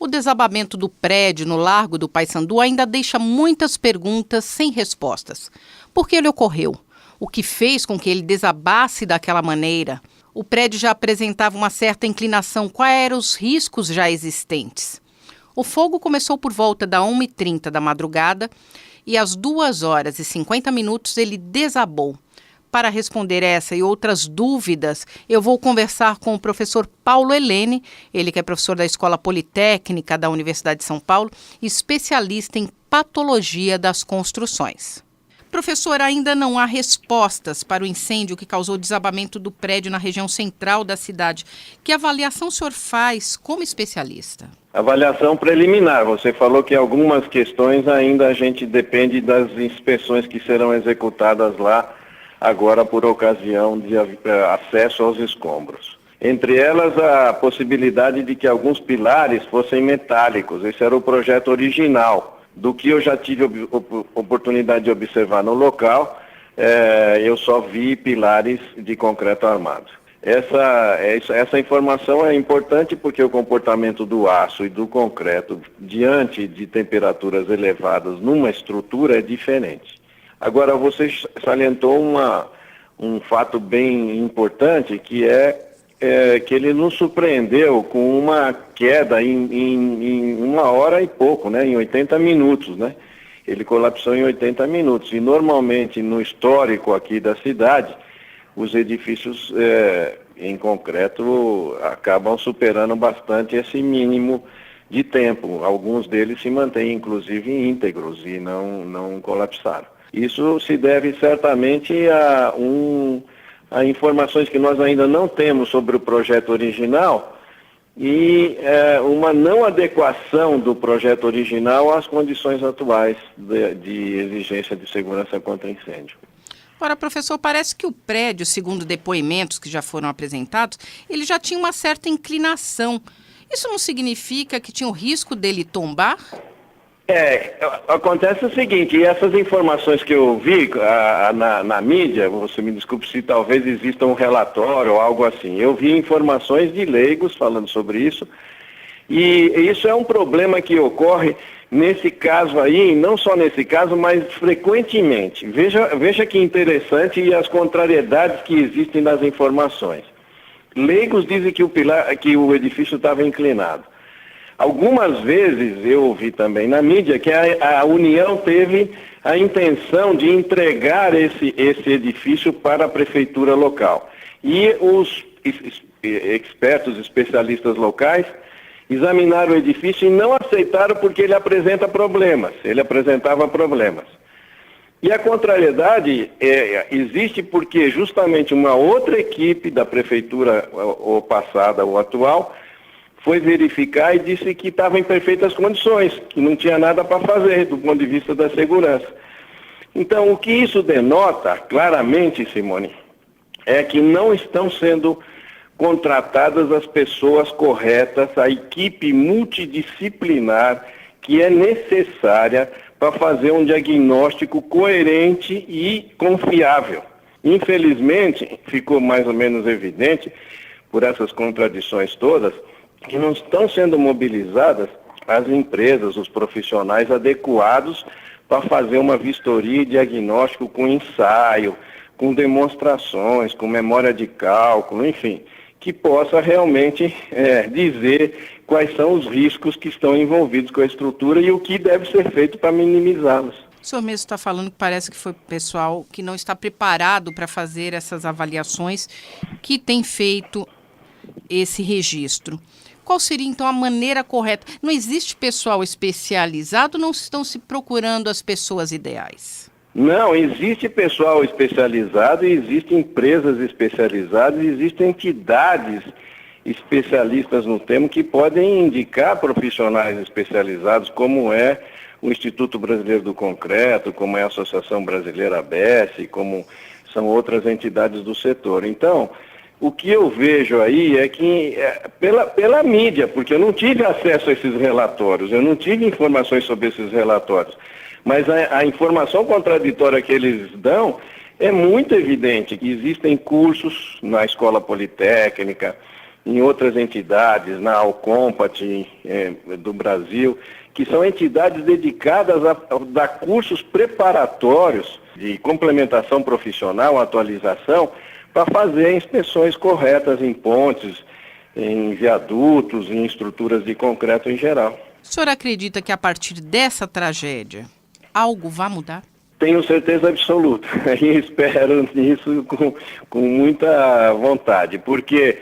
O desabamento do prédio no Largo do Paissandu ainda deixa muitas perguntas sem respostas. Por que ele ocorreu? O que fez com que ele desabasse daquela maneira? O prédio já apresentava uma certa inclinação. Quais eram os riscos já existentes? O fogo começou por volta da 1h30 da madrugada e às 2h50 ele desabou. Para responder essa e outras dúvidas, eu vou conversar com o professor Paulo Helene, ele que é professor da Escola Politécnica da Universidade de São Paulo, especialista em patologia das construções. Professor, ainda não há respostas para o incêndio que causou o desabamento do prédio na região central da cidade. Que avaliação o senhor faz como especialista? Avaliação preliminar. Você falou que algumas questões ainda a gente depende das inspeções que serão executadas lá agora por ocasião de acesso aos escombros. Entre elas, a possibilidade de que alguns pilares fossem metálicos. Esse era o projeto original. Do que eu já tive oportunidade de observar no local, eu só vi pilares de concreto armado. Essa informação é importante porque o comportamento do aço e do concreto diante de temperaturas elevadas numa estrutura é diferente. Agora, você salientou um fato bem importante, que que ele nos surpreendeu com uma queda em 1h e pouco, né? Em 80 minutos, né? Ele colapsou em 80 minutos. E normalmente no histórico aqui da cidade, os edifícios em concreto acabam superando bastante esse mínimo de tempo. Alguns deles se mantêm inclusive íntegros e não colapsaram. Isso se deve certamente a informações que nós ainda não temos sobre o projeto original e uma não adequação do projeto original às condições atuais de exigência de segurança contra incêndio. Ora, professor, parece que o prédio, segundo depoimentos que já foram apresentados, ele já tinha uma certa inclinação. Isso não significa que tinha o risco dele tombar? Acontece o seguinte, essas informações que eu vi na mídia, você me desculpe se talvez exista um relatório ou algo assim, eu vi informações de leigos falando sobre isso, e isso é um problema que ocorre nesse caso aí, não só nesse caso, mas frequentemente. Veja que interessante e as contrariedades que existem nas informações. Leigos dizem que o edifício estava inclinado. Algumas vezes eu ouvi também na mídia que a União teve a intenção de entregar esse edifício para a prefeitura local. E os expertos, especialistas locais, examinaram o edifício e não aceitaram porque ele apresentava problemas. E a contrariedade existe porque justamente uma outra equipe da prefeitura, ou passada ou atual, foi verificar e disse que estava em perfeitas condições, que não tinha nada para fazer do ponto de vista da segurança. Então, o que isso denota, claramente, Simone, é que não estão sendo contratadas as pessoas corretas, a equipe multidisciplinar que é necessária para fazer um diagnóstico coerente e confiável. Infelizmente, ficou mais ou menos evidente, por essas contradições todas, que não estão sendo mobilizadas as empresas, os profissionais adequados para fazer uma vistoria e diagnóstico com ensaio, com demonstrações, com memória de cálculo, enfim, que possa realmente dizer quais são os riscos que estão envolvidos com a estrutura e o que deve ser feito para minimizá-los. O senhor mesmo está falando que parece que foi pessoal que não está preparado para fazer essas avaliações que tem feito esse registro. Qual seria, então, a maneira correta? Não existe pessoal especializado, não estão se procurando as pessoas ideais? Não, existe pessoal especializado, existem empresas especializadas, existem entidades especialistas no tema que podem indicar profissionais especializados, como é o Instituto Brasileiro do Concreto, como é a Associação Brasileira ABS, como são outras entidades do setor. Então, o que eu vejo aí é que, pela mídia, porque eu não tive acesso a esses relatórios, eu não tive informações sobre esses relatórios, mas a informação contraditória que eles dão é muito evidente que existem cursos na Escola Politécnica, em outras entidades, na Alcompat do Brasil, que são entidades dedicadas a dar cursos preparatórios de complementação profissional, atualização, para fazer inspeções corretas em pontes, em viadutos, em estruturas de concreto em geral. O senhor acredita que a partir dessa tragédia algo vai mudar? Tenho certeza absoluta e espero nisso com muita vontade, porque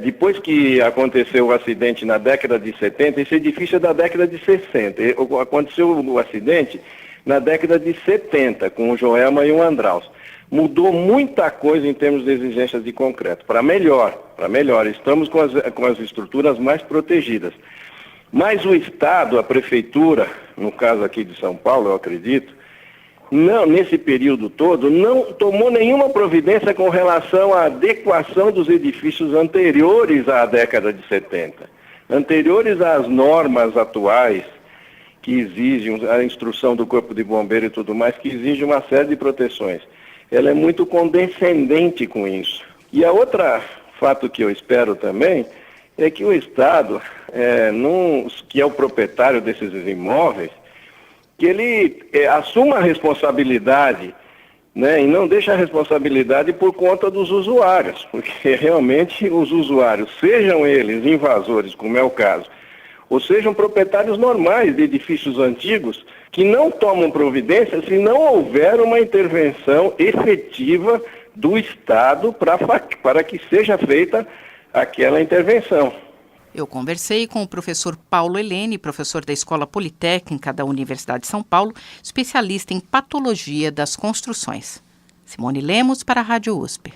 depois que aconteceu o acidente na década de 70, esse edifício é da década de 60, aconteceu o acidente na década de 70 com o Joelma e o Andraus. Mudou muita coisa em termos de exigências de concreto, para melhor, estamos com as estruturas mais protegidas. Mas o Estado, a Prefeitura, no caso aqui de São Paulo, eu acredito, não, nesse período todo, não tomou nenhuma providência com relação à adequação dos edifícios anteriores à década de 70, anteriores às normas atuais, que exigem a instrução do Corpo de Bombeiro e tudo mais, que exigem uma série de proteções. Ela é muito condescendente com isso. E a outra fato que eu espero também é que o Estado, que é o proprietário desses imóveis, que ele assuma a responsabilidade, né, e não deixe a responsabilidade por conta dos usuários, porque realmente os usuários, sejam eles invasores, como é o caso, ou sejam proprietários normais de edifícios antigos, que não tomam providência se não houver uma intervenção efetiva do Estado para que seja feita aquela intervenção. Eu conversei com o professor Paulo Helene, professor da Escola Politécnica da Universidade de São Paulo, especialista em patologia das construções. Simone Lemos para a Rádio USP.